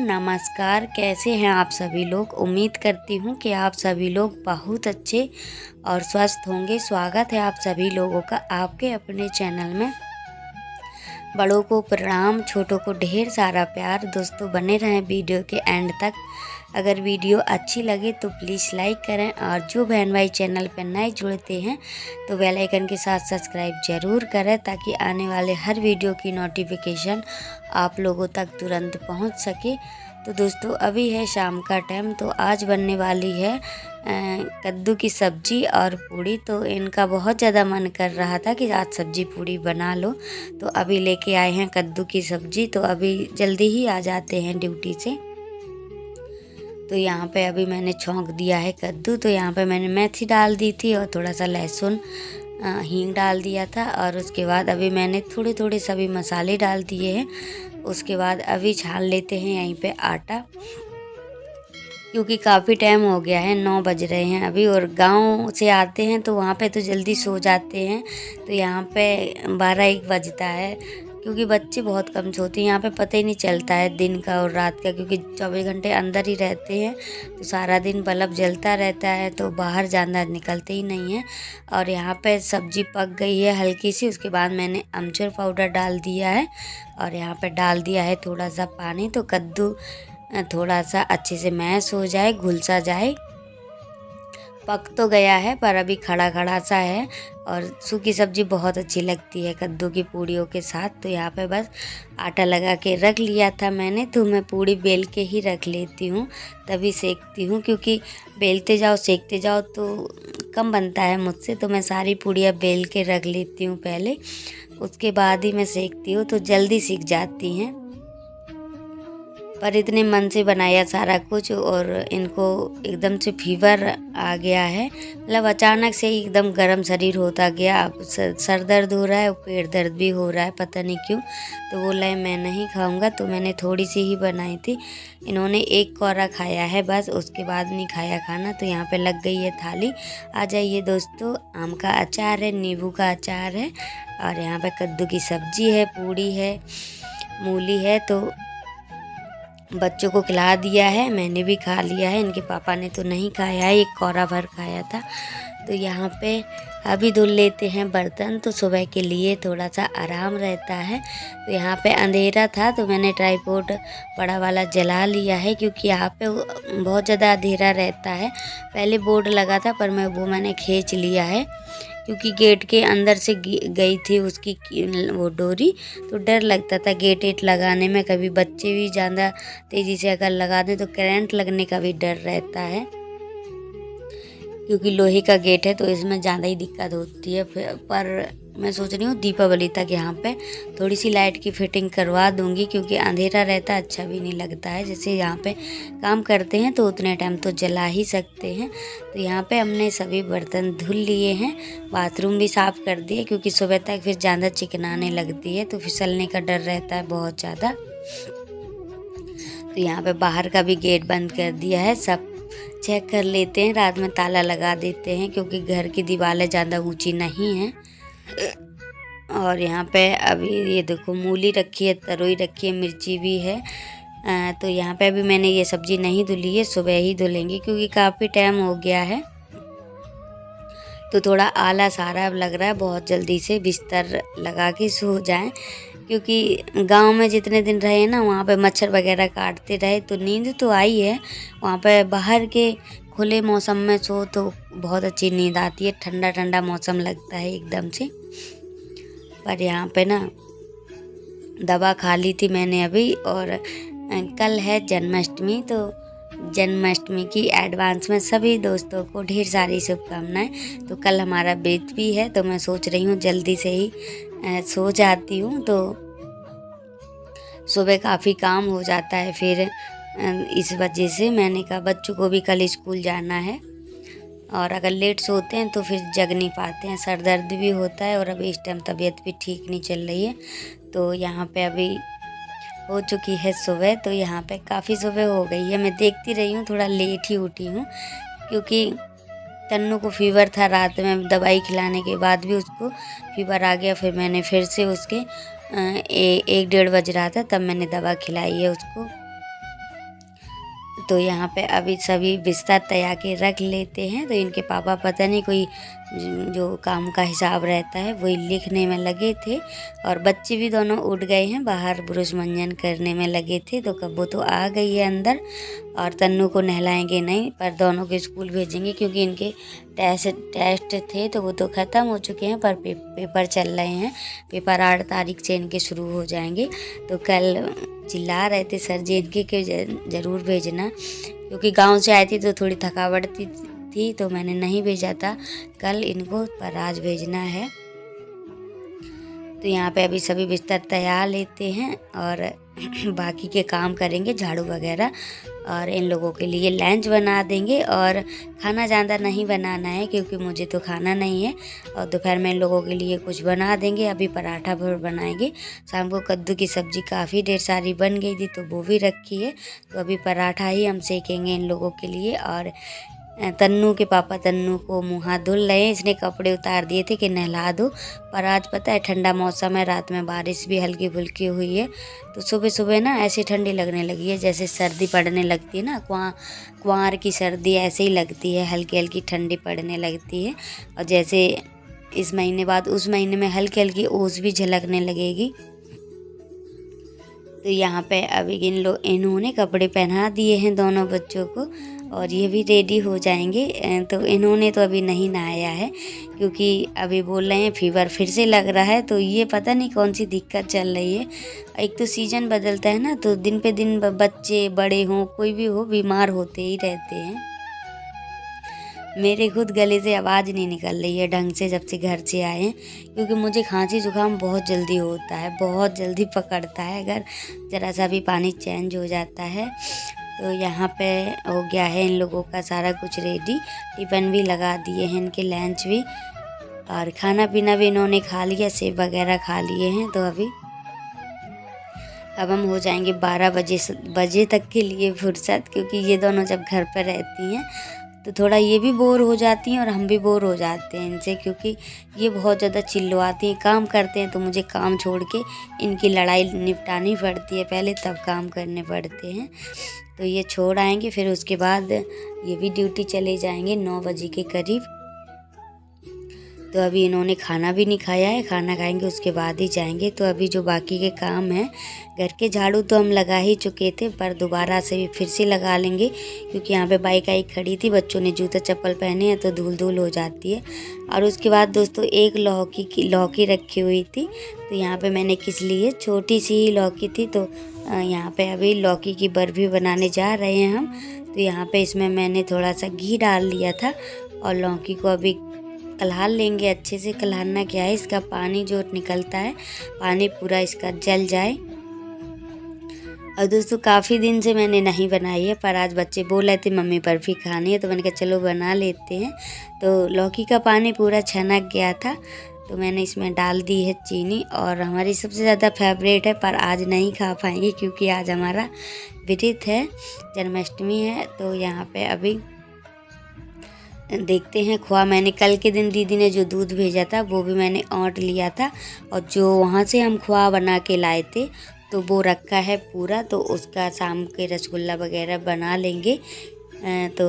नमस्कार। कैसे हैं आप सभी लोग। उम्मीद करती हूँ कि आप सभी लोग बहुत अच्छे और स्वस्थ होंगे। स्वागत है आप सभी लोगों का आपके अपने चैनल में। बड़ों को प्रणाम, छोटों को ढेर सारा प्यार। दोस्तों बने रहें वीडियो के एंड तक। अगर वीडियो अच्छी लगे तो प्लीज़ लाइक करें, और जो बहन भाई चैनल पर नए जुड़ते हैं तो बेल आइकन के साथ सब्सक्राइब ज़रूर करें, ताकि आने वाले हर वीडियो की नोटिफिकेशन आप लोगों तक तुरंत पहुंच सके। तो दोस्तों अभी है शाम का टाइम, तो आज बनने वाली है कद्दू की सब्ज़ी और पूड़ी। तो इनका बहुत ज़्यादा मन कर रहा था कि आज सब्ज़ी पूड़ी बना लो, तो अभी लेके आए हैं कद्दू की सब्ज़ी। तो अभी जल्दी ही आ जाते हैं ड्यूटी से। तो यहाँ पे अभी मैंने छौंक दिया है कद्दू। तो यहाँ पे मैंने मेथी डाल दी थी और थोड़ा सा लहसुन हींग डाल दिया था, और उसके बाद अभी मैंने थोड़े थोड़े सभी मसाले डाल दिए हैं। उसके बाद अभी छान लेते हैं यहीं पे आटा, क्योंकि काफ़ी टाइम हो गया है, 9 बज रहे हैं अभी। और गांव से आते हैं तो वहाँ पे तो जल्दी सो जाते हैं, तो यहाँ पे 12-1 बजता है, क्योंकि बच्चे बहुत कम सोते हैं। यहाँ पे पता ही नहीं चलता है दिन का और रात का, क्योंकि 24 घंटे अंदर ही रहते हैं, तो सारा दिन बल्ब जलता रहता है, तो बाहर जाना निकलते ही नहीं है। और यहाँ पे सब्जी पक गई है हल्की सी। उसके बाद मैंने अमचूर पाउडर डाल दिया है, और यहाँ पे डाल दिया है थोड़ा सा पानी। तो कद्दू थोड़ा सा अच्छे से मैश हो जाए, घुल सा जाए। पक तो गया है पर अभी खड़ा खड़ा सा है, और सूखी सब्जी बहुत अच्छी लगती है कद्दू की पूड़ियों के साथ। तो यहाँ पे बस आटा लगा के रख लिया था मैंने। तो मैं पूड़ी बेल के ही रख लेती हूँ, तभी सेकती हूँ, क्योंकि बेलते जाओ सेकते जाओ तो कम बनता है मुझसे। तो मैं सारी पूड़ियाँ बेल के रख लेती हूँ पहले, उसके बाद ही मैं सेकती हूँ, तो जल्दी सीख जाती हैं। पर इतने मन से बनाया सारा कुछ, और इनको एकदम से फीवर आ गया है, मतलब अचानक से ही एकदम गर्म शरीर होता गया। अब सर दर्द हो रहा है और पेट दर्द भी हो रहा है, पता नहीं क्यों। तो बोला है मैं नहीं खाऊंगा, तो मैंने थोड़ी सी ही बनाई थी। इन्होंने एक कौरा खाया है बस, उसके बाद नहीं खाया खाना। तो यहाँ पे लग गई है थाली। आ जाइए दोस्तों। आम का अचार है, नींबू का अचार है, और यहाँ पे कद्दू की सब्जी है, पूड़ी है, मूली है। तो बच्चों को खिला दिया है, मैंने भी खा लिया है, इनके पापा ने तो नहीं खाया है, एक कौरा भर खाया था। तो यहाँ पे अभी धुल लेते हैं बर्तन, तो सुबह के लिए थोड़ा सा आराम रहता है। तो यहाँ पे अंधेरा था, तो मैंने ट्राइपॉड बड़ा वाला जला लिया है, क्योंकि यहाँ पे बहुत ज़्यादा अंधेरा रहता है। पहले बोर्ड लगा था पर मैंने खींच लिया है, क्योंकि गेट के अंदर से गई थी उसकी वो डोरी, तो डर लगता था गेट लगाने में। कभी बच्चे भी ज़्यादा तेज़ी से अगर लगा दें तो करंट लगने का भी डर रहता है, क्योंकि लोहे का गेट है, तो इसमें ज़्यादा ही दिक्कत होती है। पर मैं सोच रही हूँ दीपावली तक यहाँ पे थोड़ी सी लाइट की फिटिंग करवा दूँगी, क्योंकि अंधेरा रहता अच्छा भी नहीं लगता है। जैसे यहाँ पे काम करते हैं तो उतने टाइम तो जला ही सकते हैं। तो यहाँ पे हमने सभी बर्तन धुल लिए हैं, बाथरूम भी साफ़ कर दिए, क्योंकि सुबह तक फिर ज़्यादा चिकनाने लगती है, तो फिसलने का डर रहता है बहुत ज़्यादा। तो यहाँ पे बाहर का भी गेट बंद कर दिया है, सब चेक कर लेते हैं, रात में ताला लगा देते हैं, क्योंकि घर की दीवारें ज़्यादा ऊंची नहीं हैं। और यहाँ पे अभी ये देखो मूली रखी है, तरोई रखी है, मिर्ची भी है। तो यहाँ पे अभी मैंने ये सब्ज़ी नहीं धुली है, सुबह ही धुलेंगे, क्योंकि काफ़ी टाइम हो गया है। तो थोड़ा आलस आ रहा है, अब लग रहा है बहुत जल्दी से बिस्तर लगा के सो जाएं, क्योंकि गांव में जितने दिन रहे ना, वहाँ पे मच्छर वगैरह काटते रहे, तो नींद तो आई है। वहाँ पे बाहर के खुले मौसम में सो तो बहुत अच्छी नींद आती है, ठंडा ठंडा मौसम लगता है एकदम से। पर यहाँ पे ना दवा खा ली थी मैंने अभी, और कल है जन्माष्टमी, तो जन्माष्टमी की एडवांस में सभी दोस्तों को ढेर सारी शुभकामनाएं। तो कल हमारा व्रत भी है, तो मैं सोच रही हूँ जल्दी से ही सो जाती हूँ, तो सुबह काफ़ी काम हो जाता है फिर। इस वजह से मैंने कहा बच्चों को भी कल स्कूल जाना है, और अगर लेट सोते हैं तो फिर जग नहीं पाते हैं, सर दर्द भी होता है, और अभी इस टाइम तबीयत भी ठीक नहीं चल रही है। तो यहाँ पे अभी हो चुकी है सुबह, तो यहाँ पे काफ़ी सुबह हो गई है। मैं देखती रही हूँ, थोड़ा लेट ही उठी हूँ, क्योंकि तन्नू को फीवर था, रात में दवाई खिलाने के बाद भी उसको फीवर आ गया। फिर मैंने फिर से उसके 1-1:30 बज रहा था, तब मैंने दवा खिलाई है उसको। तो यहाँ पे अभी सभी बिस्तर तैयार के रख लेते हैं। तो इनके पापा पता नहीं कोई जो काम का हिसाब रहता है वही लिखने में लगे थे, और बच्चे भी दोनों उठ गए हैं, बाहर ब्रश मंजन करने में लगे थे। तो कब्बू तो आ गई है अंदर, और तन्नू को नहलाएंगे नहीं, पर दोनों को स्कूल भेजेंगे क्योंकि इनके टेस्ट थे तो वो तो ख़त्म हो चुके हैं, पर पेपर चल रहे हैं। पेपर 8 तारीख से इनके शुरू हो जाएंगे। तो कल चिल्ला रहे थे सर जी इनके कि ज़रूर भेजना, क्योंकि गांव से आई थी तो थोड़ी थकावट थी तो मैंने नहीं भेजा था कल इनको, पर आज भेजना है। तो यहाँ पे अभी सभी बिस्तर तैयार लेते हैं और बाकी के काम करेंगे, झाड़ू वगैरह, और इन लोगों के लिए लंच बना देंगे। और खाना ज़्यादा नहीं बनाना है क्योंकि मुझे तो खाना नहीं है, और दोपहर में इन लोगों के लिए कुछ बना देंगे। अभी पराठा भर बनाएंगे। शाम को कद्दू की सब्ज़ी काफ़ी ढेर सारी बन गई थी तो वो भी रखी है, तो अभी पराठा ही हम सेकेंगे इन लोगों के लिए। और तन्नू के पापा तन्नू को मुँह हाथ धुल रहे हैं, इसने कपड़े उतार दिए थे कि नहला दो, पर आज पता है ठंडा मौसम है, रात में बारिश भी हल्की फुल्की हुई है, तो सुबह सुबह ना ऐसी ठंडी लगने लगी है जैसे सर्दी पड़ने लगती है ना, कुंवार की सर्दी ऐसे ही लगती है, हल्की हल्की ठंडी पड़ने लगती है। और जैसे इस महीने बाद उस महीने में हल्की हल्की ओस भी झलकने लगेगी। तो यहाँ पे अभी इन्होंने कपड़े पहना दिए हैं दोनों बच्चों को, और ये भी रेडी हो जाएंगे। तो इन्होंने तो अभी नहीं नहाया है क्योंकि अभी बोल रहे हैं फीवर फिर से लग रहा है, तो ये पता नहीं कौन सी दिक्कत चल रही है। एक तो सीज़न बदलता है ना, तो दिन पे दिन बच्चे बड़े हों कोई भी हो बीमार होते ही रहते हैं। मेरे खुद गले से आवाज़ नहीं निकल रही है ढंग से जब से घर से आए हैं, क्योंकि मुझे खांसी जुकाम बहुत जल्दी होता है, बहुत जल्दी पकड़ता है अगर ज़रा सा भी पानी चेंज हो जाता है। तो यहाँ पे हो गया है इन लोगों का सारा कुछ रेडी, टिफ़िन भी लगा दिए हैं इनके, लंच भी, और खाना पीना भी इन्होंने खा लिया, सेब वगैरह खा लिए हैं। तो अब हम हो जाएंगे 12 बजे तक के लिए फुर्सत, क्योंकि ये दोनों जब घर पर रहती हैं तो थोड़ा ये भी बोर हो जाती हैं और हम भी बोर हो जाते हैं इनसे, क्योंकि ये बहुत ज़्यादा चिल्लाती हैं। काम करते हैं तो मुझे काम छोड़ के इनकी लड़ाई निपटानी पड़ती है पहले, तब काम करने पड़ते हैं। तो ये छोड़ आएंगे, फिर उसके बाद ये भी ड्यूटी चले जाएंगे 9 बजे के करीब। तो अभी इन्होंने खाना भी नहीं खाया है, खाना खाएंगे उसके बाद ही जाएंगे। तो अभी जो बाकी के काम हैं, घर के झाड़ू तो हम लगा ही चुके थे, पर दोबारा से भी फिर से लगा लेंगे, क्योंकि यहाँ पे बाइक आई खड़ी थी, बच्चों ने जूता चप्पल पहने हैं तो धूल धूल हो जाती है। और उसके बाद दोस्तों एक लौकी रखी हुई थी, तो यहाँ पे मैंने किस लिए छोटी सी ही लौकी थी, तो यहाँ पे अभी लौकी की बर्फी बनाने जा रहे हैं हम। तो यहाँ पे इसमें मैंने थोड़ा सा घी डाल लिया था, और लौकी को अभी कलहा लेंगे अच्छे से। कलहाना क्या है, इसका पानी जो निकलता है, पानी पूरा इसका जल जाए। और दोस्तों काफ़ी दिन से मैंने नहीं बनाई है, पर आज बच्चे बोल रहे थे मम्मी बर्फ़ी खानी है, तो मैंने कहा चलो बना लेते हैं। तो लौकी का पानी पूरा छनक गया था, तो मैंने इसमें डाल दी है चीनी, और हमारी सबसे ज़्यादा फेवरेट है, पर आज नहीं खा पाएंगे क्योंकि आज हमारा व्रत है, जन्माष्टमी है। तो यहाँ पे अभी देखते हैं। खोआ मैंने कल के दिन दीदी ने जो दूध भेजा था वो भी मैंने औंट लिया था, और जो वहाँ से हम खोआ बना के लाए थे तो वो रखा है पूरा, तो उसका शाम के रसगुल्ला वगैरह बना लेंगे। तो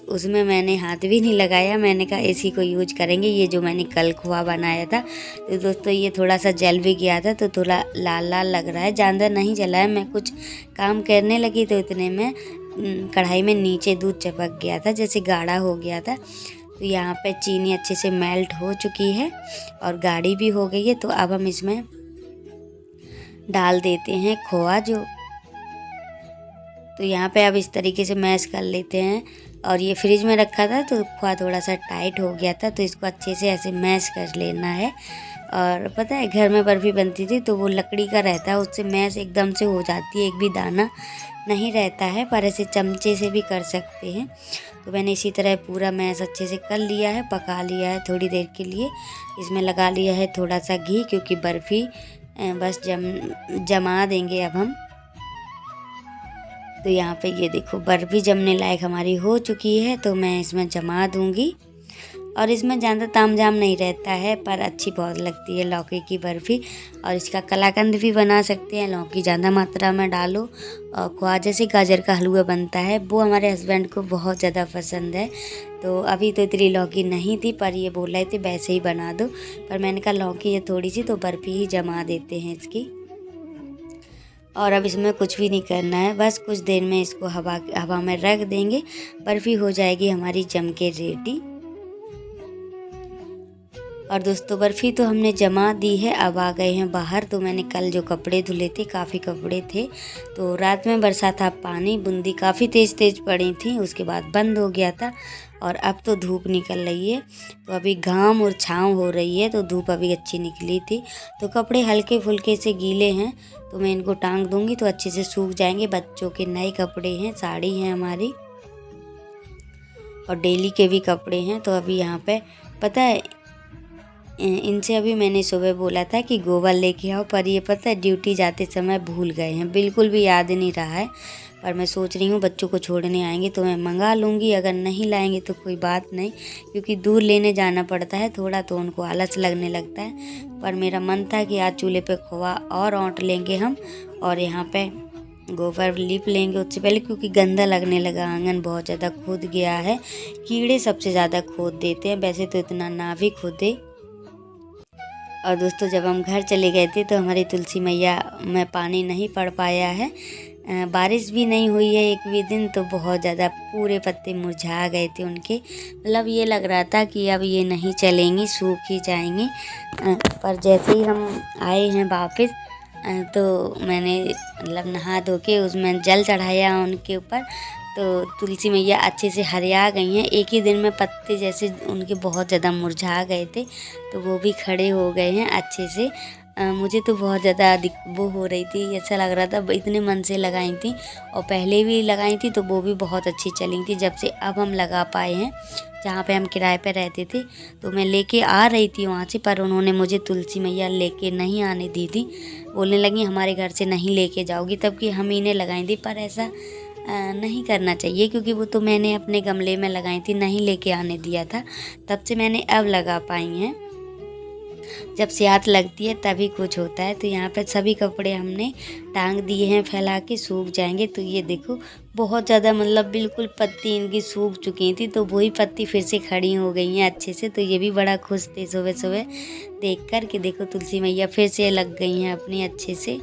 उसमें मैंने हाथ भी नहीं लगाया, मैंने कहा इसी को यूज करेंगे, ये जो मैंने कल खोआ बनाया था। तो दोस्तों ये थोड़ा सा जल भी गया था, तो थोड़ा लाल लाल लग रहा है, ज़्यादा नहीं जला है। मैं कुछ काम करने लगी तो इतने में कढ़ाई में नीचे दूध चपक गया था, जैसे गाढ़ा हो गया था। तो यहाँ पे चीनी अच्छे से मेल्ट हो चुकी है और गाढ़ी भी हो गई है। तो अब हम इसमें डाल देते हैं खोआ जो, तो यहाँ पे अब इस तरीके से मैश कर लेते हैं। और ये फ्रिज में रखा था तो खोआ थोड़ा सा टाइट हो गया था, तो इसको अच्छे से ऐसे मैश कर लेना है। और पता है घर में बर्फ़ी बनती थी तो वो लकड़ी का रहता है, उससे मैश एकदम से हो जाती है, एक भी दाना नहीं रहता है, पर ऐसे चमचे से भी कर सकते हैं। तो मैंने इसी तरह पूरा मैश अच्छे से कर लिया है, पका लिया है थोड़ी देर के लिए। इसमें लगा लिया है थोड़ा सा घी, क्योंकि बर्फ़ी बस जमा देंगे अब हम। तो यहाँ पे ये देखो बर्फ़ी जमने लायक हमारी हो चुकी है, तो मैं इसमें जमा दूँगी। और इसमें ज़्यादा तामझाम नहीं रहता है, पर अच्छी बहुत लगती है लौकी की बर्फ़ी। और इसका कलाकंद भी बना सकते हैं, लौकी ज़्यादा मात्रा में डालो। और खोआ जैसे गाजर का हलवा बनता है, वो हमारे हस्बैंड को बहुत ज़्यादा पसंद है। तो अभी तो इतनी लौकी नहीं थी, पर ये बोल रहे थे वैसे ही बना दो, पर मैंने कहा लौकी है थोड़ी सी, तो बर्फ़ी ही जमा देते हैं इसकी। और अब इसमें कुछ भी नहीं करना है, बस कुछ देर में इसको हवा में रख देंगे, बर्फ़ी हो जाएगी हमारी जम के रेडी। और दोस्तों बर्फ़ी तो हमने जमा दी है, अब आ गए हैं बाहर। तो मैंने कल जो कपड़े धुले थे, काफ़ी कपड़े थे, तो रात में बरसा था पानी, बूंदी काफ़ी तेज़ पड़ी थी, उसके बाद बंद हो गया था। और अब तो धूप निकल रही है, तो अभी घाम और छाँव हो रही है, तो धूप अभी अच्छी निकली थी। तो कपड़े हल्के फुल्के से गीले हैं, तो मैं इनको टांग दूँगी तो अच्छे से सूख जाएंगे। बच्चों के नए कपड़े हैं, साड़ी हैं हमारी, और डेली के भी कपड़े हैं। तो अभी यहाँ पे पता है, इनसे अभी मैंने सुबह बोला था कि गोबर लेके आओ, पर ये पता है ड्यूटी जाते समय भूल गए हैं, बिल्कुल भी याद नहीं रहा है। पर मैं सोच रही हूँ बच्चों को छोड़ने आएंगे तो मैं मंगा लूँगी, अगर नहीं लाएंगे तो कोई बात नहीं, क्योंकि दूर लेने जाना पड़ता है थोड़ा, तो उनको आलस लगने लगता है। पर मेरा मन था कि आज चूल्हे पे खोआ और औंट लेंगे हम, और यहाँ पे गोबर लीप लेंगे उससे पहले, क्योंकि गंदा लगने लगा, आंगन बहुत ज़्यादा खोद गया है। कीड़े सबसे ज़्यादा खोद देते हैं, वैसे तो इतना ना भी खोदे। और दोस्तों जब हम घर चले गए थे तो हमारी तुलसी मैया में पानी नहीं पड़ पाया है, बारिश भी नहीं हुई है एक भी दिन, तो बहुत ज़्यादा पूरे पत्ते मुरझा गए थे उनके, मतलब ये लग रहा था कि अब ये नहीं चलेंगी, सूख ही जाएंगी। पर जैसे ही हम आए हैं वापस, तो मैंने मतलब नहा धो के उसमें जल चढ़ाया उनके ऊपर, तो तुलसी मैया अच्छे से हरिया गई हैं। एक ही दिन में पत्ते जैसे उनके बहुत ज़्यादा मुरझा गए थे, तो वो भी खड़े हो गए हैं अच्छे से। मुझे तो बहुत ज़्यादा वो हो रही थी, ऐसा लग रहा था इतने मन से लगाई थी, और पहले भी लगाई थी तो वो भी बहुत अच्छी चली थी। जब से अब हम लगा पाए हैं, जहाँ पे हम किराए पे रहते थे, तो मैं लेके आ रही थी वहाँ से, पर उन्होंने मुझे तुलसी मैया लेके नहीं आने दी थी। बोलने लगी हमारे घर से नहीं लेके जाओगी, तब कि हम इन्हें लगाई थी। पर ऐसा नहीं करना चाहिए, क्योंकि वो तो मैंने अपने गमले में लगाई थी, नहीं लेके आने दिया था, तब से मैंने अब लगा पाई हैं। जब सियात लगती है तभी कुछ होता है। तो यहाँ पर सभी कपड़े हमने टांग दिए हैं, फैला के, सूख जाएंगे। तो ये देखो बहुत ज़्यादा मतलब बिल्कुल पत्ती इनकी सूख चुकी थी, तो वही पत्ती फिर से खड़ी हो गई हैं अच्छे से। तो ये भी बड़ा खुश थे सुबह सुबह देख कर कि देखो तुलसी मैया फिर से लग गई हैं अपनी अच्छे से।